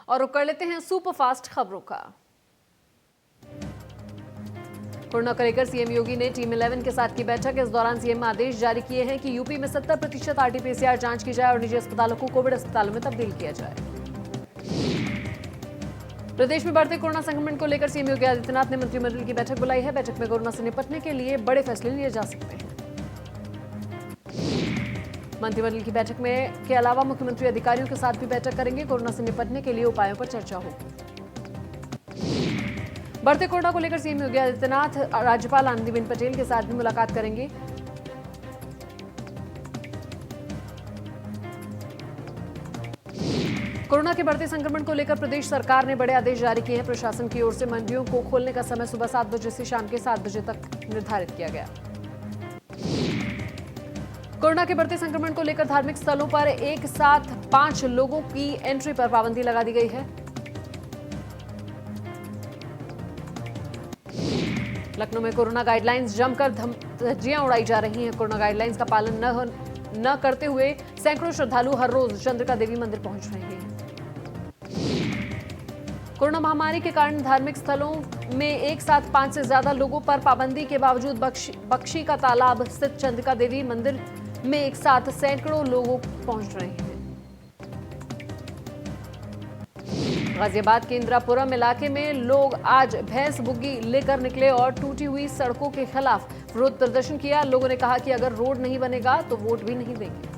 और रुक कर लेते हैं सुपरफास्ट खबरों का। कोरोना को लेकर सीएम योगी ने टीम 11 के साथ की बैठक। इस दौरान सीएम आदेश जारी किए हैं कि यूपी में 70% आरटीपीसीआर जांच की जाए और निजी अस्पतालों को कोविड अस्पतालों में तब्दील किया जाए। प्रदेश में बढ़ते कोरोना संक्रमण को लेकर सीएम योगी आदित्यनाथ ने मंत्रिमंडल की बैठक बुलाई है। बैठक में कोरोना से निपटने के लिए बड़े फैसले लिए जा सकते हैं। मंत्रिमंडल की बैठक में के अलावा मुख्यमंत्री अधिकारियों के साथ भी बैठक करेंगे। कोरोना से निपटने के लिए उपायों पर चर्चा होगी। बढ़ते कोरोना को लेकर सीएम योगी आदित्यनाथ राज्यपाल आनंदीबेन पटेल के साथ भी मुलाकात करेंगे। कोरोना के बढ़ते संक्रमण को लेकर प्रदेश सरकार ने बड़े आदेश जारी किए हैं। प्रशासन की ओर से मंडियों को खोलने का समय सुबह 7 बजे से शाम के 7 बजे तक निर्धारित किया गया। कोरोना के बढ़ते संक्रमण को लेकर धार्मिक स्थलों पर एक साथ 5 लोगों की एंट्री पर पाबंदी लगा दी गई है। लखनऊ में कोरोना गाइडलाइंस जमकर धज्जियां उड़ाई जा रही हैं। कोरोना गाइडलाइंस का पालन न करते हुए सैकड़ों श्रद्धालु हर रोज चंद्रिका देवी मंदिर पहुंच रहे हैं। कोरोना महामारी के कारण धार्मिक स्थलों में एक साथ 5 से ज्यादा लोगों पर पाबंदी के बावजूद बख्शी का तालाब स्थित चंद्रिका देवी मंदिर में एक साथ सैकड़ों लोग पहुंच रहे हैं। गाजियाबाद के इंदिरापुरम इलाके में लोग आज भैंस बुग्गी लेकर निकले और टूटी हुई सड़कों के खिलाफ विरोध प्रदर्शन किया। लोगों ने कहा कि अगर रोड नहीं बनेगा तो वोट भी नहीं देंगे।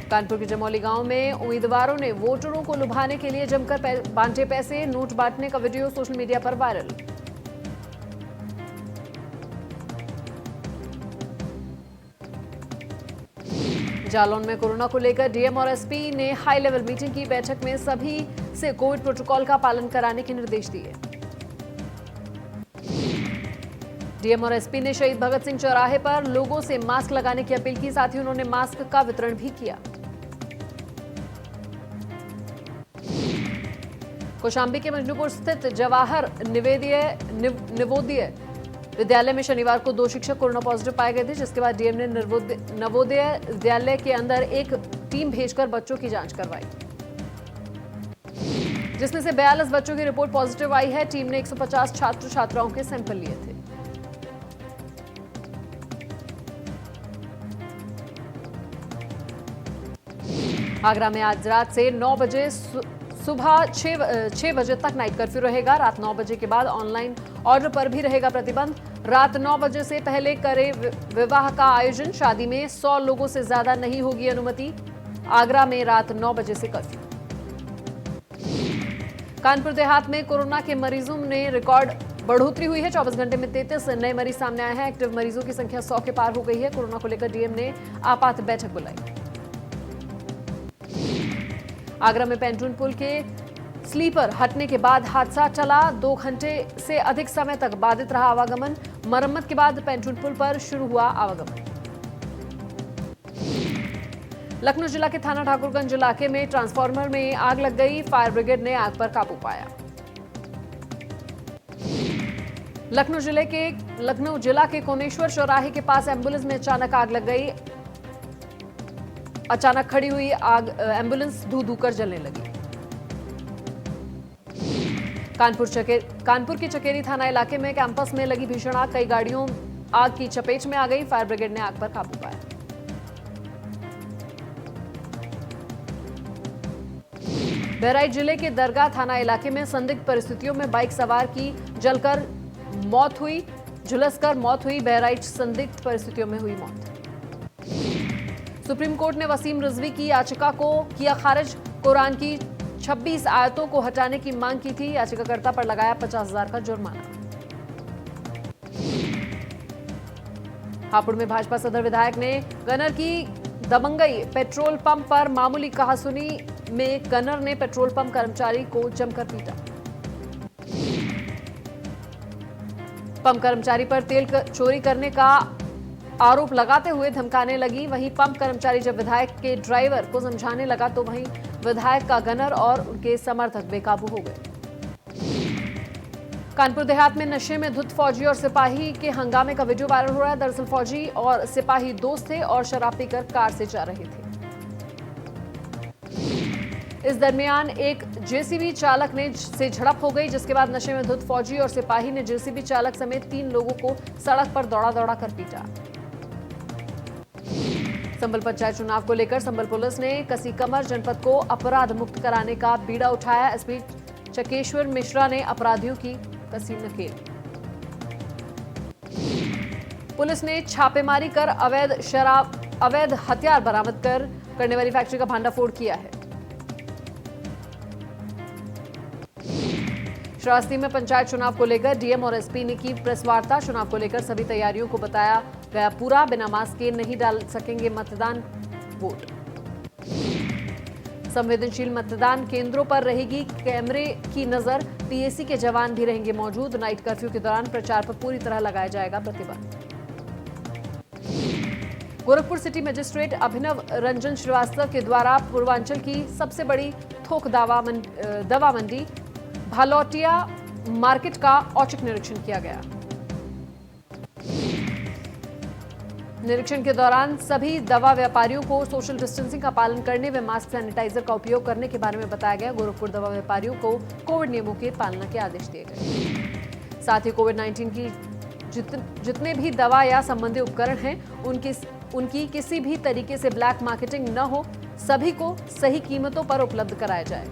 कानपुर के जमौली गांव में उम्मीदवारों ने वोटरों को लुभाने के लिए जमकर बांटे पैसे। नोट बांटने का वीडियो सोशल मीडिया पर वायरल। जालौन में कोरोना को लेकर डीएम और एसपी ने हाई लेवल मीटिंग की। बैठक में सभी से कोविड प्रोटोकॉल का पालन कराने के निर्देश दिए। डीएम और एसपी ने शहीद भगत सिंह चौराहे पर लोगों से मास्क लगाने की अपील की। साथ ही उन्होंने मास्क का वितरण भी किया। कौशाम्बी के मजनूपुर स्थित जवाहर नवोदय विद्यालय में शनिवार को 2 शिक्षक कोरोना पॉजिटिव पाए गए थे, जिसके बाद डीएम ने नवोदय विद्यालय के अंदर एक टीम भेजकर बच्चों की जांच करवाई, जिसमें से 42 बच्चों की रिपोर्ट पॉजिटिव आई है। टीम ने 150 छात्र छात्राओं के सैंपल लिए थे। आगरा में आज रात से 9 बजे सुबह 6 बजे तक नाइट कर्फ्यू रहेगा। रात 9 बजे के बाद ऑनलाइन ऑर्डर पर भी रहेगा प्रतिबंध। रात 9 बजे से पहले करे विवाह का आयोजन। शादी में 100 लोगों से ज्यादा नहीं होगी अनुमति। आगरा में रात 9 बजे से कर्फ्यू। कानपुर देहात में कोरोना के मरीजों में रिकॉर्ड बढ़ोतरी हुई है। 24 घंटे में 33 नए मरीज सामने आए हैं। एक्टिव मरीजों की संख्या 100 के पार हो गई है। कोरोना को लेकर डीएम ने आपात बैठक बुलाई। आगरा में पेंटून पुल के स्लीपर हटने के बाद हादसा चला। 2 घंटे से अधिक समय तक बाधित रहा आवागमन। मरम्मत के बाद पेंटून पुल पर शुरू हुआ आवागमन। लखनऊ जिला के थाना ठाकुरगंज इलाके में ट्रांसफार्मर में आग लग गई। फायर ब्रिगेड ने आग पर काबू पाया। लखनऊ जिला के कोनेश्वर चौराहे के पास एम्बुलेंस में अचानक आग लग गई। अचानक खड़ी हुई आग एम्बुलेंस धू कर जलने लगी। कानपुर के चकेरी थाना इलाके में कैंपस में लगी भीषण आग। कई गाड़ियों आग की चपेट में आ गई। फायर ब्रिगेड ने आग पर काबू पाया। बहराइच जिले के दरगाह थाना इलाके में संदिग्ध परिस्थितियों में बाइक सवार की जलकर मौत हुई। झुलसकर मौत हुई। बहराइच संदिग्ध परिस्थितियों में हुई मौत। सुप्रीम कोर्ट ने वसीम रिजवी की याचिका को किया खारिज। कुरान की 26 आयतों को हटाने की मांग की थी। याचिकाकर्ता पर लगाया 50,000 का जुर्माना। हापुड़ में भाजपा सदर विधायक ने गनर की दबंगई। पेट्रोल पंप पर मामूली कहासुनी में गनर ने पेट्रोल पंप कर्मचारी को जमकर पीटा। पंप कर्मचारी पर तेल चोरी करने का आरोप लगाते हुए धमकाने लगी। वहीं पंप कर्मचारी जब विधायक के ड्राइवर को समझाने लगा तो वहीं विधायक का गनर और उनके समर्थक बेकाबू हो गए। कानपुर देहात में नशे में धुत फौजी और सिपाही के हंगामे का वीडियो वायरल हो रहा है। दरअसल फौजी और सिपाही दोस्त थे और शराब पीकर कार से जा रहे थे। इस दरमियान एक जेसीबी चालक से झड़प हो गई, जिसके बाद नशे में धुत फौजी और सिपाही ने जेसीबी चालक समेत 3 लोगों को सड़क पर दौड़ा कर पीटा। संभल पंचायत चुनाव को लेकर संभल पुलिस ने कसी कमर जनपद को अपराध मुक्त कराने का बीड़ा उठाया। एसपी चकेश्वर मिश्रा ने अपराधियों की कसी नकेल। पुलिस ने छापेमारी कर अवैध हथियार बरामद करने वाली फैक्ट्री का भांडाफोड़ किया है। श्रावस्ती में पंचायत चुनाव को लेकर डीएम और एसपी ने की प्रेस वार्ता। चुनाव को लेकर सभी तैयारियों को बताया गया पूरा। बिना मास्क के नहीं डाल सकेंगे मतदान वोट। संवेदनशील मतदान केंद्रों पर रहेगी कैमरे की नजर। पीएसी के जवान भी रहेंगे मौजूद। नाइट कर्फ्यू के दौरान प्रचार पर पूरी तरह लगाया जाएगा प्रतिबंध। गोरखपुर सिटी मजिस्ट्रेट अभिनव रंजन श्रीवास्तव के द्वारा पूर्वांचल की सबसे बड़ी थोक दवा मंडी भालौटिया मार्केट का औचक निरीक्षण किया गया। निरीक्षण के दौरान सभी दवा व्यापारियों को सोशल डिस्टेंसिंग का पालन करने व मास्क सैनिटाइजर का उपयोग करने के बारे में बताया गया। गोरखपुर दवा व्यापारियों को कोविड नियमों के पालना के आदेश दिए गए। साथ ही कोविड-19 की जितने भी दवा या संबंधी उपकरण हैं उनकी किसी भी तरीके से ब्लैक मार्केटिंग न हो, सभी को सही कीमतों पर उपलब्ध कराया जाए।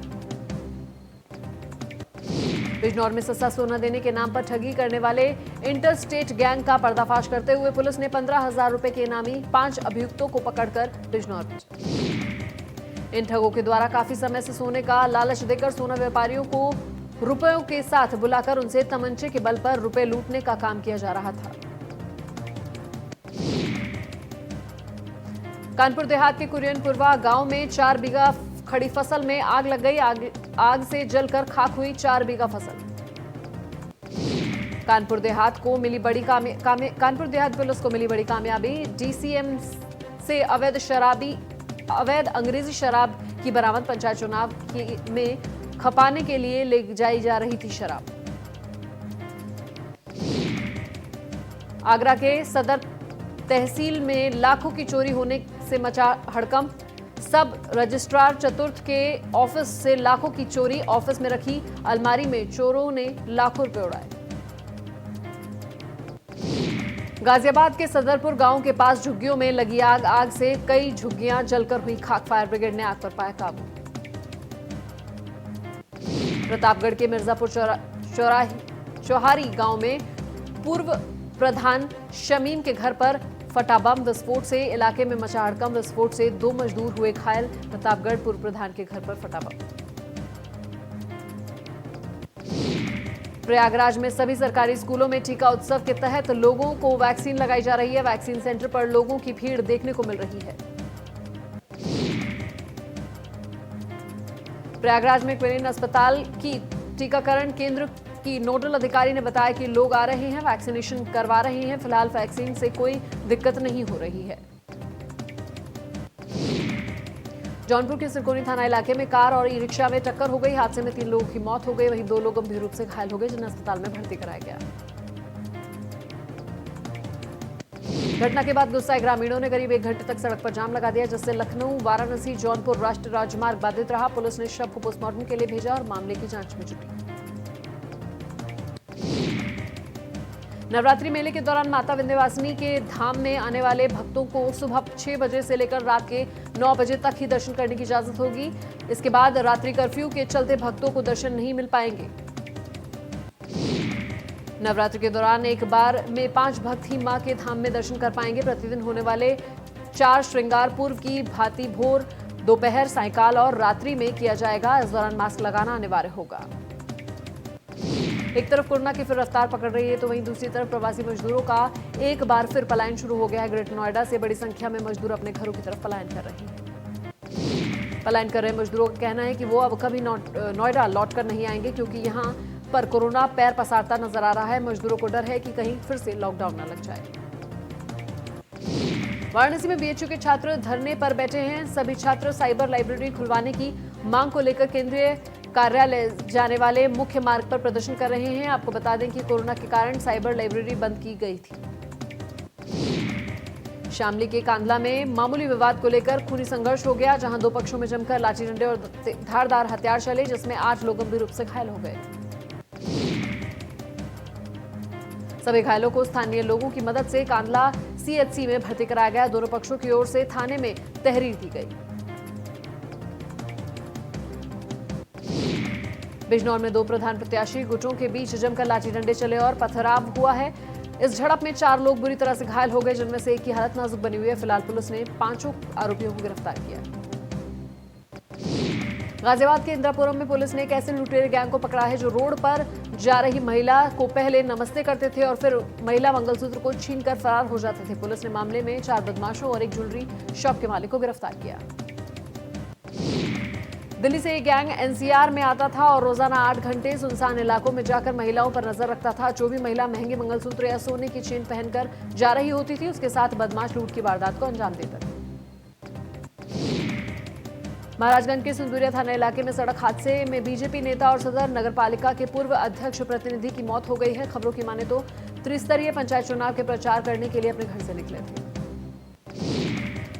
बिजनौर में सस्ता सोना देने के नाम पर ठगी करने वाले इंटरस्टेट गैंग का पर्दाफाश करते हुए पुलिस ने 15,000 रुपए के इनामी 5 अभियुक्तों को पकड़कर बिजनौर भेजा। इन ठगों के द्वारा काफी समय से सोने का लालच देकर सोना व्यापारियों को रुपयों के साथ बुलाकर उनसे तमंचे के बल पर रुपए लूटने का काम किया जा रहा था। कानपुर देहात के कुरियनपुरवा गांव में 4 बीघा खड़ी फसल में आग लग गई। आग से जलकर खाक हुई 4 बीघा फसल। कानपुर देहात पुलिस को मिली बड़ी कामयाबी। डीसीएम से अवैध अंग्रेजी शराब की बरामद। पंचायत चुनाव में खपाने के लिए ले जाई जा रही थी शराब। आगरा के सदर तहसील में लाखों की चोरी होने से मचा हड़कंप। सब रजिस्ट्रार चतुर्थ के ऑफिस से लाखों की चोरी। ऑफिस में रखी अलमारी में चोरों ने लाखों रुपए उड़ाए। गाजियाबाद के सदरपुर गांव के पास झुग्गियों में लगी आग से कई झुग्गियां जलकर हुई खाक। फायर ब्रिगेड ने आग पर पाया काबू। प्रतापगढ़ के मिर्जापुर चौहारी गांव में पूर्व प्रधान शमीम के घर पर फटा बम। विस्फोट से इलाके में मचा हड़कंप। विस्फोट से 2 मजदूर हुए घायल। प्रतापगढ़ पूर्व प्रधान के घर पर फटा बम। प्रयागराज में सभी सरकारी स्कूलों में टीका उत्सव के तहत लोगों को वैक्सीन लगाई जा रही है। वैक्सीन सेंटर पर लोगों की भीड़ देखने को मिल रही है। प्रयागराज में क्विलिन अस्पताल की टीकाकरण केंद्र की नोडल अधिकारी ने बताया कि लोग आ रहे हैं, वैक्सीनेशन करवा रहे हैं। फिलहाल वैक्सीन से कोई दिक्कत नहीं हो रही है। जौनपुर के सिरकोनी थाना इलाके में कार और ई रिक्शा में टक्कर हो गई। हादसे में 3 लोगों की मौत हो गई, वहीं 2 लोग गंभीर रूप से घायल हो गए, जिन्हें अस्पताल में भर्ती कराया गया। घटना के बाद गुस्साए ग्रामीणों ने करीब 1 घंटे तक सड़क पर जाम लगा दिया, जिससे लखनऊ वाराणसी जौनपुर राष्ट्रीय राजमार्ग बाधित रहा। पुलिस ने शव को पोस्टमार्टम के लिए भेजा और मामले की जांच में जुटी। नवरात्रि मेले के दौरान माता विंध्यवासिनी के धाम में आने वाले भक्तों को सुबह 6 बजे से लेकर रात के 9 बजे तक ही दर्शन करने की इजाजत होगी। इसके बाद रात्रि कर्फ्यू के चलते भक्तों को दर्शन नहीं मिल पाएंगे। नवरात्रि के दौरान एक बार में 5 भक्त ही मां के धाम में दर्शन कर पाएंगे। प्रतिदिन होने वाले 4 श्रृंगार पूर्व की भांति भोर, दोपहर, सायंकाल और रात्रि में किया जाएगा। इस दौरान मास्क लगाना अनिवार्य होगा। एक तरफ कोरोना की फिर रफ्तार पकड़ रही है, तो वहीं दूसरी तरफ प्रवासी मजदूरों का एक बार फिर पलायन शुरू हो गया है। ग्रेटर नोएडा से बड़ी संख्या में मजदूर अपने घरों की तरफ पलायन कर रहे हैं। पलायन कर रहे मजदूरों का कहना है कि वो अब कभी नोएडा लौटकर नहीं आएंगे, क्योंकि यहाँ पर कोरोना पैर पसारता नजर आ रहा है। मजदूरों को डर है कि कहीं फिर से लॉकडाउन न लग जाए। वाराणसी में बीएचयू के छात्र धरने पर बैठे हैं। सभी छात्र साइबर लाइब्रेरी खुलवाने की मांग को लेकर केंद्रीय कार्यालय जाने वाले मुख्य मार्ग पर प्रदर्शन कर रहे हैं। आपको बता दें कि कोरोना के कारण साइबर लाइब्रेरी बंद की गई थी। शामली के कांधला में मामूली विवाद को लेकर खूनी संघर्ष हो गया, जहां दो पक्षों में जमकर लाठी डंडे और धारदार हथियार चले, जिसमें 8 लोग गंभीर रूप से घायल हो गए। सभी घायलों को स्थानीय लोगों की मदद से कांधला सीएचसी में भर्ती कराया गया। दोनों पक्षों की ओर से थाने में तहरीर दी गई। बिजनौर में दो प्रधान प्रत्याशी गुटों के बीच जमकर लाठी डंडे चले और पथराव हुआ है। इस झड़प में 4 लोग बुरी तरह से घायल हो गए, जिनमें से एक की हालत नाजुक बनी हुई है। फिलहाल पुलिस ने 5 आरोपियों को गिरफ्तार किया। गाजियाबाद के इंद्रापुरम में पुलिस ने एक ऐसे लुटेरे गैंग को पकड़ा है जो रोड पर जा रही महिला को पहले नमस्ते करते थे और फिर महिला मंगलसूत्र को छीनकर फरार हो जाते थे। पुलिस ने मामले में 4 बदमाशों और एक ज्वेलरी शॉप के मालिक को गिरफ्तार किया। दिल्ली से ये गैंग एनसीआर में आता था और रोजाना 8 घंटे सुनसान इलाकों में जाकर महिलाओं पर नजर रखता था। जो भी महिला महंगे मंगलसूत्र या सोने की चेन पहनकर जा रही होती थी, उसके साथ बदमाश लूट की वारदात को अंजाम देते थे। महाराजगंज के सिंदूरिया थाना इलाके में सड़क हादसे में बीजेपी नेता और सदर नगरपालिका के पूर्व अध्यक्ष प्रतिनिधि की मौत हो गई है। खबरों की माने तो त्रिस्तरीय पंचायत चुनाव के प्रचार करने के लिए अपने घर से निकले थे।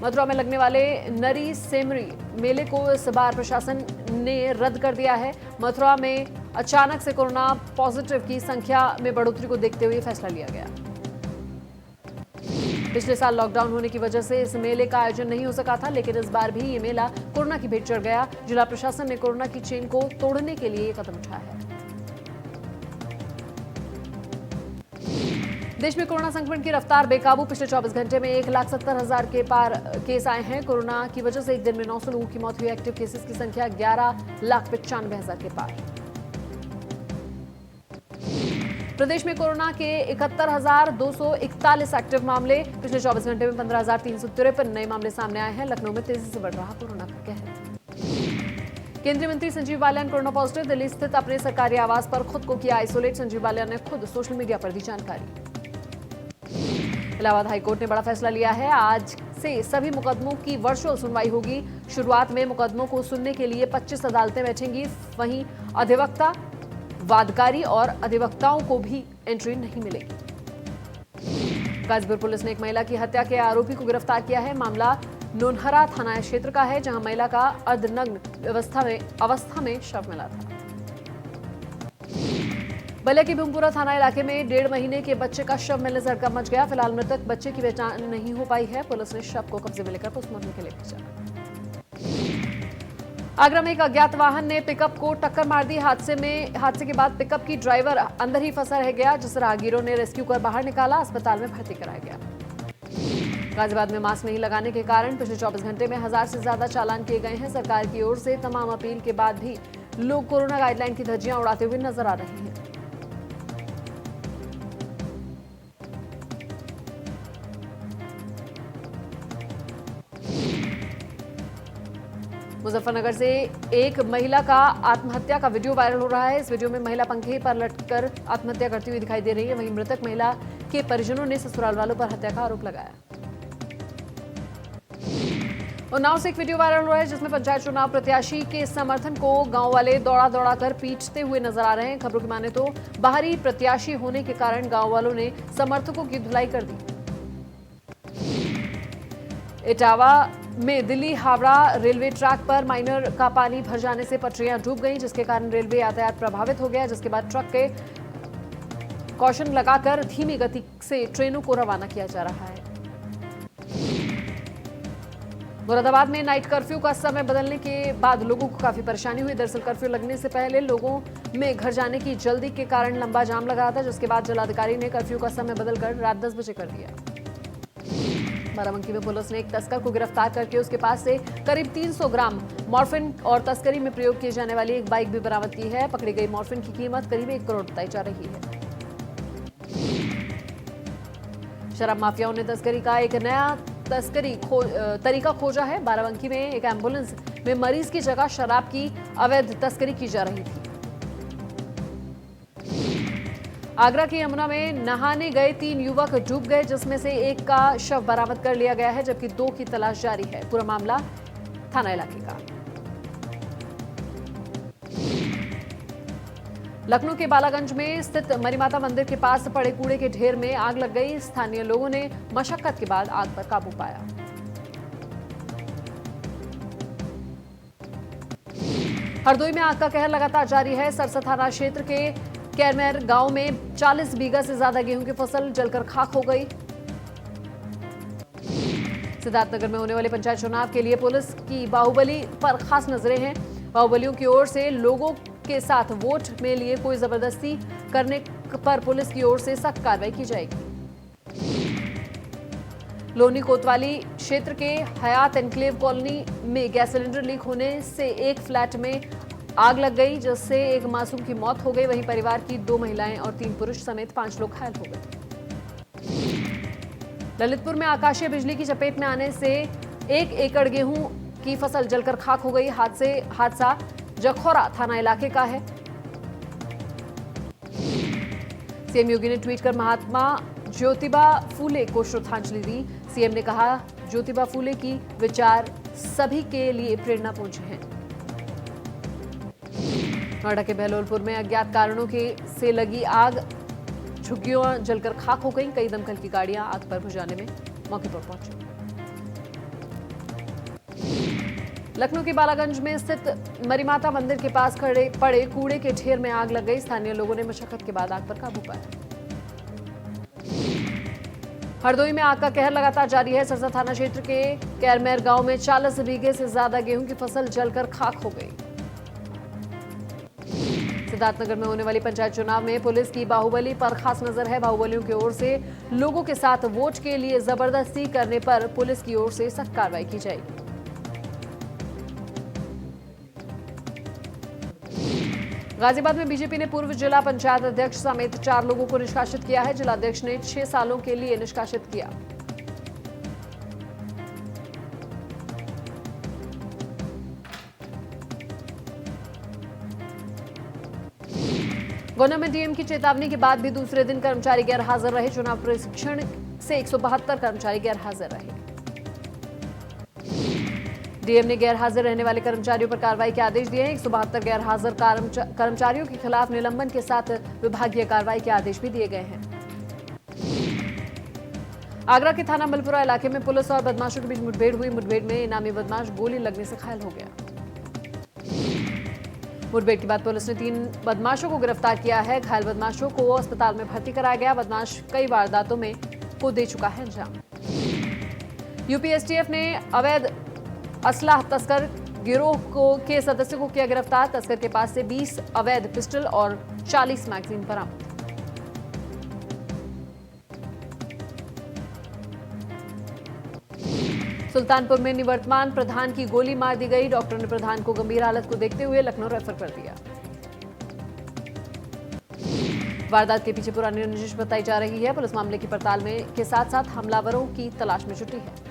मथुरा में लगने वाले नरी सेमरी मेले को इस बार प्रशासन ने रद्द कर दिया है। मथुरा में अचानक से कोरोना पॉजिटिव की संख्या में बढ़ोतरी को देखते हुए फैसला लिया गया। पिछले साल लॉकडाउन होने की वजह से इस मेले का आयोजन नहीं हो सका था, लेकिन इस बार भी ये मेला कोरोना की भेंट चढ़ गया। जिला प्रशासन ने कोरोना की चेन को तोड़ने के लिए ये कदम उठाया है। देश में कोरोना संक्रमण की रफ्तार बेकाबू। पिछले 24 घंटे में 1,70,000 के पार केस आए हैं। कोरोना की वजह से एक दिन में 900 लोगों की मौत हुई। एक्टिव केसेस की संख्या 11,95,000 के पार। प्रदेश में कोरोना के 71,241 एक्टिव मामले। पिछले 24 घंटे में 15,353 नए मामले सामने आए हैं। लखनऊ में तेजी से बढ़ रहा कोरोना का कहर। केंद्रीय मंत्री संजीव बालियान कोरोना पॉजिटिव। दिल्ली स्थित अपने सरकारी आवास पर खुद को किया आइसोलेट। संजीव बालियान ने खुद सोशल मीडिया पर दी जानकारी। इलाहाबाद हाईकोर्ट ने बड़ा फैसला लिया है। आज से सभी मुकदमों की वर्चुअल सुनवाई होगी। शुरुआत में मुकदमों को सुनने के लिए 25 अदालतें बैठेंगी। वहीं अधिवक्ता, वादकारी और अधिवक्ताओं को भी एंट्री नहीं मिलेगी। गाजीपुर पुलिस ने एक महिला की हत्या के आरोपी को गिरफ्तार किया है। मामला नोनहरा थाना क्षेत्र का है, जहां महिला का अर्धनग्न अवस्था में शव मिला था। बलिया की भीमपुरा थाना इलाके में 1.5 महीने के बच्चे का शव मिलने से हड़कंप मच गया। फिलहाल मृतक बच्चे की पहचान नहीं हो पाई है। पुलिस ने शव को कब्जे में लेकर पोस्टमार्टम के लिए भेजा। आगरा में एक अज्ञात वाहन ने पिकअप को टक्कर मार दी। हादसे के बाद पिकअप की ड्राइवर अंदर ही फंसा रह गया, जिसे राहगीरों ने रेस्क्यू कर बाहर निकाला। अस्पताल में भर्ती कराया गया। गाजियाबाद में मास्क नहीं लगाने के कारण पिछले 24 घंटे में 1000 से ज्यादा चालान किए गए हैं। सरकार की ओर से तमाम अपील के बाद भी लोग कोरोना गाइडलाइन की धज्जियां उड़ाते हुए नजर आ रहे हैं। मुजफ्फरनगर से एक महिला का आत्महत्या का वीडियो वायरल हो रहा है। इस वीडियो में महिला पंखे पर लटकर आत्महत्या करती हुई दिखाई दे रही है। वहीं मृतक महिला के परिजनों ने ससुराल वालों पर हत्या का आरोप लगाया। उन्नाव से एक वीडियो वायरल हो रहा है, जिसमें पंचायत चुनाव प्रत्याशी के समर्थन को गांव वाले दौड़ा कर पीटते हुए नजर आ रहे हैं। खबरों की माने तो बाहरी प्रत्याशी होने के कारण गांव वालों ने समर्थकों की धुलाई कर दी। इटावा में दिल्ली हावड़ा रेलवे ट्रैक पर माइनर का पानी भर जाने से पटरियां डूब गईं, जिसके कारण रेलवे यातायात प्रभावित हो गया। जिसके बाद ट्रक के कॉशन लगाकर धीमी गति से ट्रेनों को रवाना किया जा रहा है। मुरादाबाद में नाइट कर्फ्यू का समय बदलने के बाद लोगों को काफी परेशानी हुई। दरअसल कर्फ्यू लगने से पहले लोगों में घर जाने की जल्दी के कारण लंबा जाम लगा था, जिसके बाद जिलाधिकारी ने कर्फ्यू का समय बदलकर रात 10 बजे कर दिया। बाराबंकी में पुलिस ने एक तस्कर को गिरफ्तार करके उसके पास से करीब 300 ग्राम मॉर्फिन और तस्करी में प्रयोग की जाने वाली एक बाइक भी बरामद की है। पकड़ी गई मॉर्फिन की कीमत करीब 1 करोड़ बताई जा रही है। शराब माफियाओं ने तस्करी का एक नया तरीका खोजा है। बाराबंकी में एक एम्बुलेंस में मरीज की जगह शराब की अवैध तस्करी की जा रही थी। आगरा के यमुना में नहाने गए 3 युवक डूब गए, जिसमें से एक का शव बरामद कर लिया गया है, जबकि 2 की तलाश जारी है। पूरा मामला थाना इलाके का। लखनऊ के बालागंज में स्थित मरीमाता मंदिर के पास पड़े कूड़े के ढेर में आग लग गई। स्थानीय लोगों ने मशक्कत के बाद आग पर काबू पाया। हरदोई में आग का कहर लगातार जारी है। सरसा थाना क्षेत्र के कैरमेर गांव में 40 बीघा से ज्यादा गेहूं की फसल जलकर खाक हो गई। सिद्धार्थनगर में होने वाले पंचायत चुनाव के लिए पुलिस की बाहुबली पर खास नजरें हैं। बाहुबलियों की ओर से लोगों के साथ वोट में लिए कोई जबरदस्ती करने पर पुलिस की ओर से सख्त कार्रवाई की जाएगी। लोनी कोतवाली क्षेत्र के हयात एनक्लेव कॉलोनी में गैस सिलेंडर लीक होने से एक फ्लैट में आग लग गई, जिससे एक मासूम की मौत हो गई। वहीं परिवार की 2 महिलाएं और 3 पुरुष समेत 5 लोग घायल हो गए। ललितपुर में आकाशीय बिजली की चपेट में आने से 1 एकड़ गेहूं की फसल जलकर खाक हो गई। हादसा जखौरा थाना इलाके का है। सीएम योगी ने ट्वीट कर महात्मा ज्योतिबा फूले को श्रद्धांजलि दी। सीएम ने कहा, ज्योतिबा फूले की विचार सभी के लिए प्रेरणापुंज हैं। नोएडा के बहलोलपुर में अज्ञात कारणों से लगी आग, झुग्गियां जलकर खाक हो गईं। कई दमकल की गाड़ियां आग पर बुझाने में मौके पर पहुंची। लखनऊ के बालागंज में स्थित मरीमाता मंदिर के पास पड़े कूड़े के ढेर में आग लग गई। स्थानीय लोगों ने मशक्कत के बाद आग पर काबू पाया। हरदोई में आग का कहर लगातार जारी है। सरसा थाना क्षेत्र के कैरमेर गांव में 40 बीघे से ज्यादा गेहूं की फसल जलकर खाक हो गई। सिद्धार्थनगर में होने वाली पंचायत चुनाव में पुलिस की बाहुबली पर खास नजर है। बाहुबलियों की ओर से लोगों के साथ वोट के लिए जबरदस्ती करने पर पुलिस की ओर से सख्त कार्रवाई की जाएगी। गाजियाबाद में बीजेपी ने पूर्व जिला पंचायत अध्यक्ष समेत 4 लोगों को निष्कासित किया है। जिलाध्यक्ष ने 6 सालों के लिए निष्कासित किया। गुना में डीएम की चेतावनी के बाद भी दूसरे दिन कर्मचारी गैर हाजिर रहे। चुनाव प्रशिक्षण से 172 कर्मचारी गैर हाजिर रहे। डीएम ने गैर हाजिर रहने वाले कर्मचारियों पर कार्रवाई के आदेश दिए हैं। 172 गैर हाजिर कर्मचारियों के खिलाफ निलंबन के साथ विभागीय कार्रवाई के आदेश भी दिए गए हैं। आगरा के थाना मलपुरा इलाके में पुलिस और बदमाशों के बीच मुठभेड़ हुई। मुठभेड़ में इनामी बदमाश गोली लगने से घायल हो गया। मुठभेड़ के बाद पुलिस ने 3 बदमाशों को गिरफ्तार किया है। घायल बदमाशों को अस्पताल में भर्ती कराया गया। बदमाश कई वारदातों में को दे चुका है अंजाम। यूपी एसटीएफ ने अवैध असलाह तस्कर गिरोह के सदस्यों को किया गिरफ्तार। तस्कर के पास से 20 अवैध पिस्टल और 40 मैगजीन बरामद। सुल्तानपुर में निवर्तमान प्रधान की गोली मार दी गई। डॉक्टर ने प्रधान को गंभीर हालत को देखते हुए लखनऊ रेफर कर दिया। वारदात के पीछे पुरानी रंजिश बताई जा रही है। पुलिस मामले की पड़ताल में के साथ साथ हमलावरों की तलाश में जुटी है।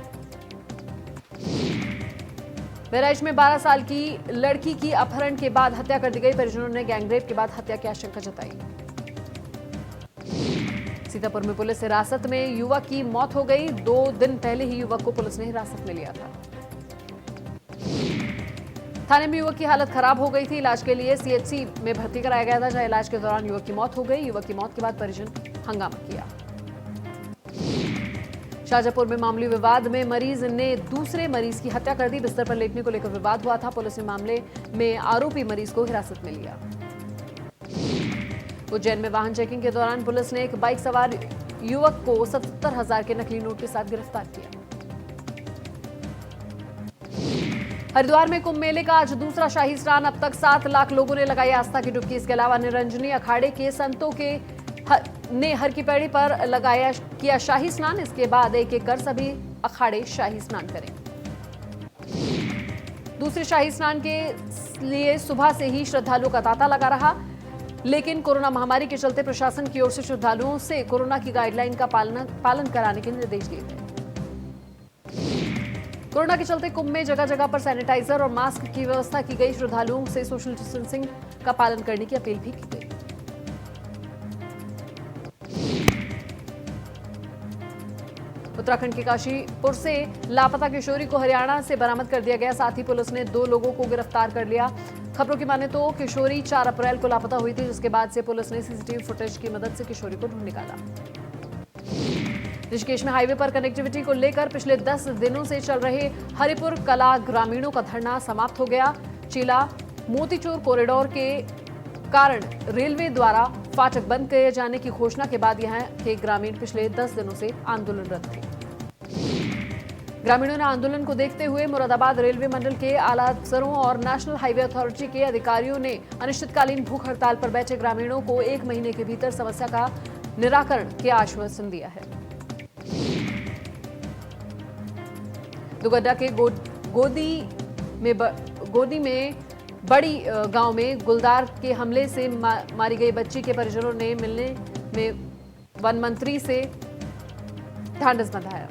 बहराइच में 12 साल की लड़की की अपहरण के बाद हत्या कर दी गई। परिजनों ने गैंगरेप के बाद हत्या की आशंका जताई। सीतापुर में पुलिस हिरासत में युवक की मौत हो गई। 2 दिन पहले ही युवक को पुलिस ने हिरासत में लिया था। थाने में युवक की हालत खराब हो गई थी। इलाज के लिए सीएचसी में भर्ती कराया गया था, जहां इलाज के दौरान युवक की मौत हो गई। युवक की मौत के बाद परिजन हंगामा किया। शाहजहांपुर में मामूली विवाद में मरीज ने दूसरे मरीज की हत्या कर दी। बिस्तर पर लेटने को लेकर विवाद हुआ था। पुलिस ने मामले में आरोपी मरीज को हिरासत में लिया। उज्जैन में वाहन चेकिंग के दौरान पुलिस ने एक बाइक सवार युवक को 77,000 के नकली नोट के साथ गिरफ्तार किया। हरिद्वार में कुंभ मेले का आज दूसरा शाही स्नान। अब तक 7 लाख लोगों ने लगाई आस्था की डुबकी। इसके अलावा निरंजनी अखाड़े के संतों ने हर की पैड़ी पर किया शाही स्नान। इसके बाद एक एक कर सभी अखाड़े शाही स्नान करें। दूसरे शाही स्नान के लिए सुबह से ही श्रद्धालुओं का तांता लगा रहा, लेकिन कोरोना महामारी के चलते प्रशासन की ओर से श्रद्धालुओं से कोरोना की गाइडलाइन का पालन कराने के निर्देश दिए गए। कोरोना के चलते कुंभ में जगह जगह पर सैनिटाइजर और मास्क की व्यवस्था की गई। श्रद्धालुओं से सोशल डिस्टेंसिंग का पालन करने की अपील भी की गई। उत्तराखंड के काशीपुर से लापता किशोरी को हरियाणा से बरामद कर दिया गया। साथ ही पुलिस ने 2 लोगों को गिरफ्तार कर लिया। खबरों की माने तो किशोरी 4 अप्रैल को लापता हुई थी, जिसके बाद से पुलिस ने सीसीटीवी फुटेज की मदद से किशोरी को ढूंढ निकाला। ऋषिकेश में हाईवे पर कनेक्टिविटी को लेकर पिछले 10 दिनों से चल रहे हरिपुर कला ग्रामीणों का धरना समाप्त हो गया। चीला मोतीचूर कॉरिडोर के कारण रेलवे द्वारा फाटक बंद किए जाने की घोषणा के बाद यहां के ग्रामीण पिछले 10 दिनों से आंदोलनरत थे। ग्रामीणों ने आंदोलन को देखते हुए मुरादाबाद रेलवे मंडल के आला अफसरों और नेशनल हाईवे अथॉरिटी के अधिकारियों ने अनिश्चितकालीन भूख हड़ताल पर बैठे ग्रामीणों को 1 महीने के भीतर समस्या का निराकरण के आश्वासन दिया है। दुगड्डा के गोदी में बड़ी गांव में गुलदार के हमले से मारी गई बच्ची के परिजनों ने मिलने में वन मंत्री से ढांढस बंधाया।